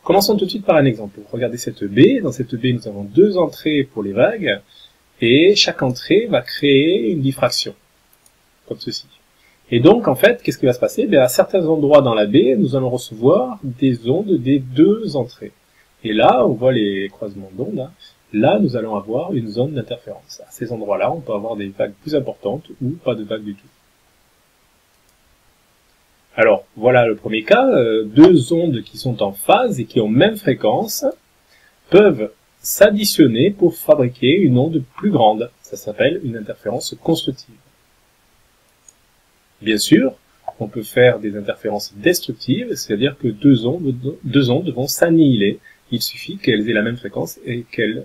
Commençons tout de suite par un exemple. Regardez cette baie. Dans cette baie, nous avons deux entrées pour les vagues. Et chaque entrée va créer une diffraction, comme ceci. Et donc, en fait, qu'est-ce qui va se passer? À certains endroits dans la baie, nous allons recevoir des ondes des deux entrées. Et là, on voit les croisements d'ondes. Là, nous allons avoir une zone d'interférence. À ces endroits-là, on peut avoir des vagues plus importantes ou pas de vagues du tout. Alors, voilà le premier cas. Deux ondes qui sont en phase et qui ont même fréquence peuvent s'additionner pour fabriquer une onde plus grande. Ça s'appelle une interférence constructive. Bien sûr, on peut faire des interférences destructives, c'est-à-dire que deux ondes vont s'annihiler. Il suffit qu'elles aient la même fréquence et qu'elles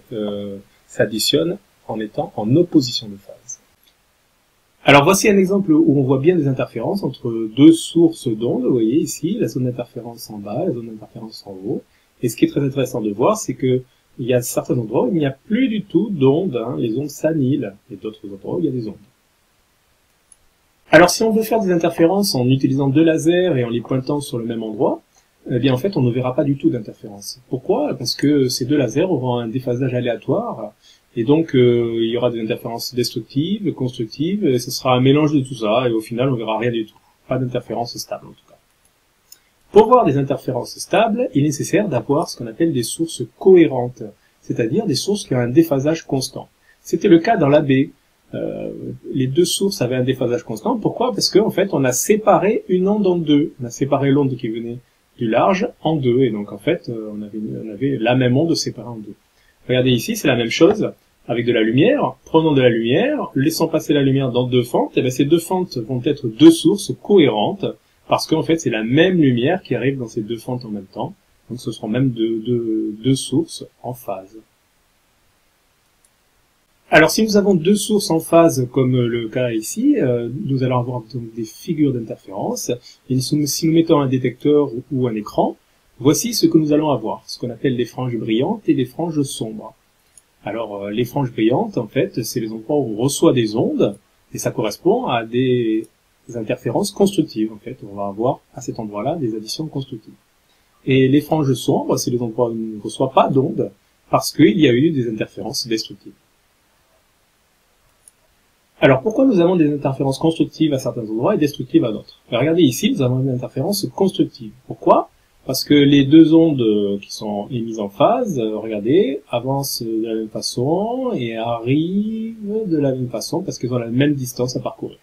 s'additionnent en étant en opposition de phase. Alors voici un exemple où on voit bien des interférences entre deux sources d'ondes. Vous voyez ici la zone d'interférence en bas, la zone d'interférence en haut. Et ce qui est très intéressant de voir, c'est que il y a certains endroits où il n'y a plus du tout d'ondes, les ondes s'annihilent, et d'autres endroits où il y a des ondes. Alors si on veut faire des interférences en utilisant deux lasers et en les pointant sur le même endroit, eh bien en fait on ne verra pas du tout d'interférence. Pourquoi? Parce que ces deux lasers auront un déphasage aléatoire, et donc il y aura des interférences destructives, constructives, et ce sera un mélange de tout ça, et au final on verra rien du tout. Pas d'interférence stable en tout cas. Pour voir des interférences stables, il est nécessaire d'avoir ce qu'on appelle des sources cohérentes, c'est-à-dire des sources qui ont un déphasage constant. C'était le cas dans la baie. Les deux sources avaient un déphasage constant. Pourquoi? Parce qu'en fait, on a séparé une onde en deux. On a séparé l'onde qui venait du large en deux, et donc en fait, on avait la même onde séparée en deux. Regardez ici, c'est la même chose avec de la lumière. Prenons de la lumière, laissons passer la lumière dans deux fentes, et bien ces deux fentes vont être deux sources cohérentes, parce qu'en fait, c'est la même lumière qui arrive dans ces deux fentes en même temps. Donc ce seront même deux sources en phase. Alors si nous avons deux sources en phase, comme le cas ici, nous allons avoir donc des figures d'interférence. Et si nous mettons un détecteur ou un écran, voici ce que nous allons avoir, ce qu'on appelle les franges brillantes et les franges sombres. Alors les franges brillantes, en fait, c'est les endroits où on reçoit des ondes, et ça correspond à des interférences constructives. En fait, on va avoir à cet endroit-là des additions constructives. Et les franges sombres, c'est les endroits où on ne reçoit pas d'ondes, parce qu'il y a eu des interférences destructives. Alors, pourquoi nous avons des interférences constructives à certains endroits et destructives à d'autres? Regardez ici, nous avons une interférence constructive. Pourquoi? Parce que les deux ondes qui sont émises en phase, regardez, avancent de la même façon et arrivent de la même façon parce qu'elles ont la même distance à parcourir.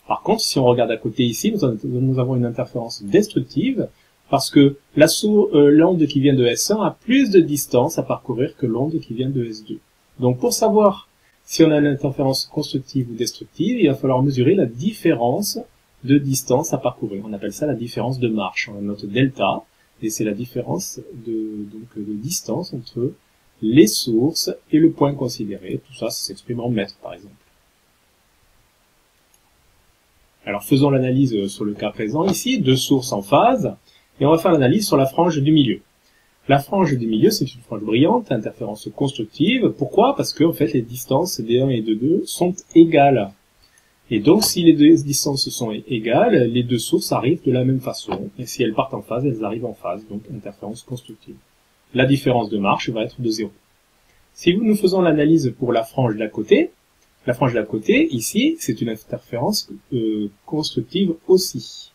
Par contre, si on regarde à côté ici, nous avons une interférence destructive parce que l'onde qui vient de S1 a plus de distance à parcourir que l'onde qui vient de S2. Donc, pour savoir si on a une interférence constructive ou destructive, il va falloir mesurer la différence de distance à parcourir. On appelle ça la différence de marche. On note delta, et c'est la différence de distance entre les sources et le point considéré. Tout ça, ça s'exprime en mètres, par exemple. Alors, faisons l'analyse sur le cas présent ici, deux sources en phase, et on va faire l'analyse sur la frange du milieu. La frange du milieu, c'est une frange brillante, interférence constructive. Pourquoi? Parce que en fait, les distances D1 et D2 sont égales. Et donc, si les deux distances sont égales, les deux sources arrivent de la même façon. Et si elles partent en phase, elles arrivent en phase, donc interférence constructive. La différence de marche va être de 0. Si nous faisons l'analyse pour la frange d'à côté, ici, c'est une interférence constructive aussi.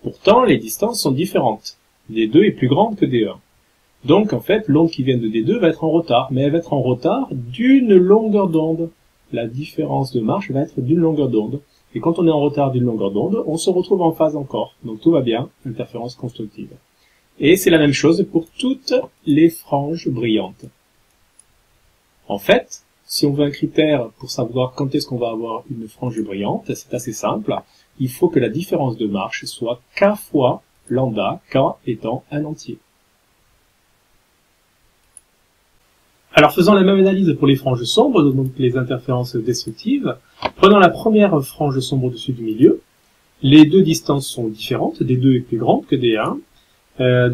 Pourtant, les distances sont différentes. D2 est plus grande que D1. Donc, en fait, l'onde qui vient de D2 va être en retard, mais elle va être en retard d'une longueur d'onde. La différence de marche va être d'une longueur d'onde. Et quand on est en retard d'une longueur d'onde, on se retrouve en phase encore. Donc tout va bien, interférence constructive. Et c'est la même chose pour toutes les franges brillantes. En fait, si on veut un critère pour savoir quand est-ce qu'on va avoir une frange brillante, c'est assez simple. Il faut que la différence de marche soit k fois lambda, k étant un entier. Alors faisons la même analyse pour les franges sombres, donc les interférences destructives. Prenons la première frange sombre au-dessus du milieu. Les deux distances sont différentes, D2 est plus grande que D1.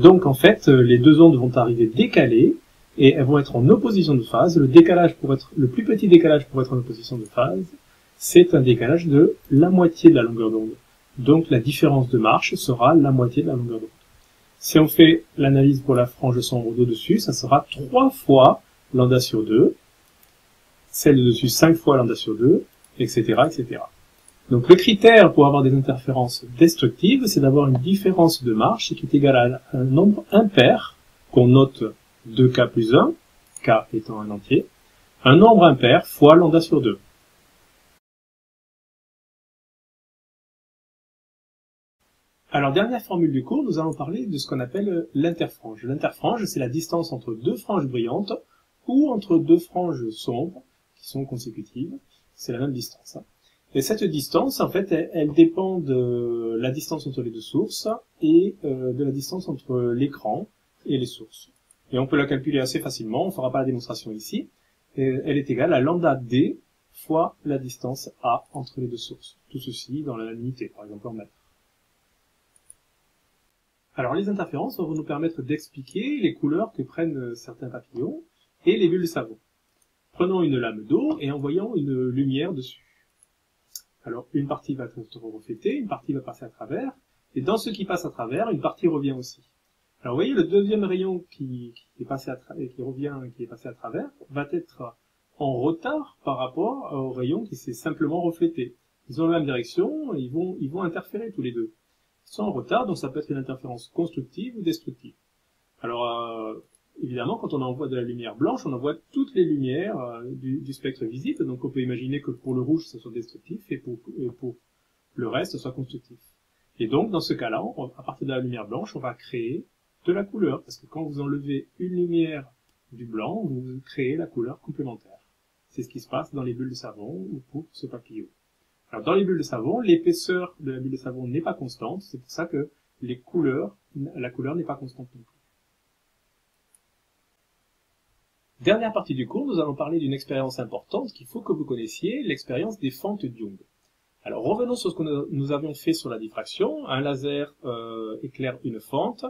Donc en fait, les deux ondes vont arriver décalées et elles vont être en opposition de phase. Le plus petit décalage pour être en opposition de phase, c'est un décalage de la moitié de la longueur d'onde. Donc la différence de marche sera la moitié de la longueur d'onde. Si on fait l'analyse pour la frange sombre d'au-dessus, ça sera 3 fois lambda sur 2, celle de dessus 5 fois lambda sur 2, etc., etc. Donc le critère pour avoir des interférences destructives, c'est d'avoir une différence de marche qui est égale à un nombre impair, qu'on note 2k plus 1, k étant un entier, un nombre impair fois lambda sur 2. Alors, dernière formule du cours, nous allons parler de ce qu'on appelle l'interfrange. L'interfrange, c'est la distance entre deux franges brillantes ou entre deux franges sombres qui sont consécutives. C'est la même distance. Et cette distance, en fait, elle dépend de la distance entre les deux sources et de la distance entre l'écran et les sources. Et on peut la calculer assez facilement, on ne fera pas la démonstration ici. Et elle est égale à lambda d fois la distance a entre les deux sources. Tout ceci dans la unité, par exemple en mètres. Alors les interférences vont nous permettre d'expliquer les couleurs que prennent certains papillons et les bulles de savon. Prenons une lame d'eau et envoyons une lumière dessus. Alors une partie va être reflétée, une partie va passer à travers, et dans ce qui passe à travers, une partie revient aussi. Alors vous voyez, le deuxième rayon qui est passé à travers va être en retard par rapport au rayon qui s'est simplement reflété. Ils ont la même direction, et ils vont interférer tous les deux. Ils sont en retard, donc ça peut être une interférence constructive ou destructive. Alors, évidemment, quand on envoie de la lumière blanche, on envoie toutes les lumières du spectre visible, donc on peut imaginer que pour le rouge, ça soit destructif, et pour le reste, ça soit constructif. Et donc, dans ce cas-là, à partir de la lumière blanche, on va créer de la couleur, parce que quand vous enlevez une lumière du blanc, vous créez la couleur complémentaire. C'est ce qui se passe dans les bulles de savon ou pour ce papillon. Alors, dans les bulles de savon, l'épaisseur de la bulle de savon n'est pas constante, c'est pour ça que la couleur n'est pas constante non plus. Dernière partie du cours, nous allons parler d'une expérience importante qu'il faut que vous connaissiez, l'expérience des fentes Young. Alors, revenons sur ce que nous avions fait sur la diffraction. Un laser éclaire une fente,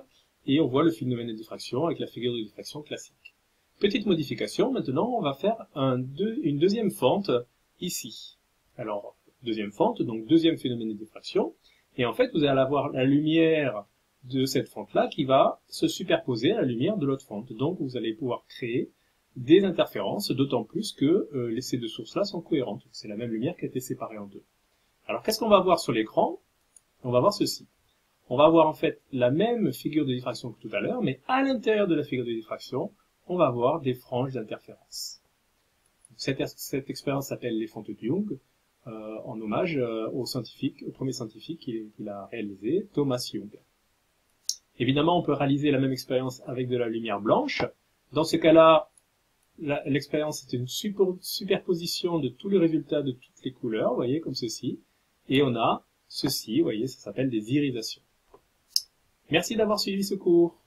et on voit le phénomène de diffraction avec la figure de diffraction classique. Petite modification, maintenant, on va faire une deuxième fente ici. Alors, deuxième fente, donc deuxième phénomène de diffraction, et en fait, vous allez avoir la lumière de cette fente-là qui va se superposer à la lumière de l'autre fente. Donc, vous allez pouvoir créer des interférences, d'autant plus que ces deux sources-là sont cohérentes. C'est la même lumière qui a été séparée en deux. Alors, qu'est-ce qu'on va voir sur l'écran? On va voir ceci. On va avoir en fait la même figure de diffraction que tout à l'heure, mais à l'intérieur de la figure de diffraction, on va avoir des franges d'interférence. Cette expérience s'appelle les fentes Young, en hommage au premier scientifique qu'il a réalisé, Thomas Young. Évidemment, on peut réaliser la même expérience avec de la lumière blanche. Dans ce cas-là, l'expérience est une superposition de tous les résultats de toutes les couleurs, vous voyez, comme ceci. Et on a ceci, vous voyez, ça s'appelle des irisations. Merci d'avoir suivi ce cours.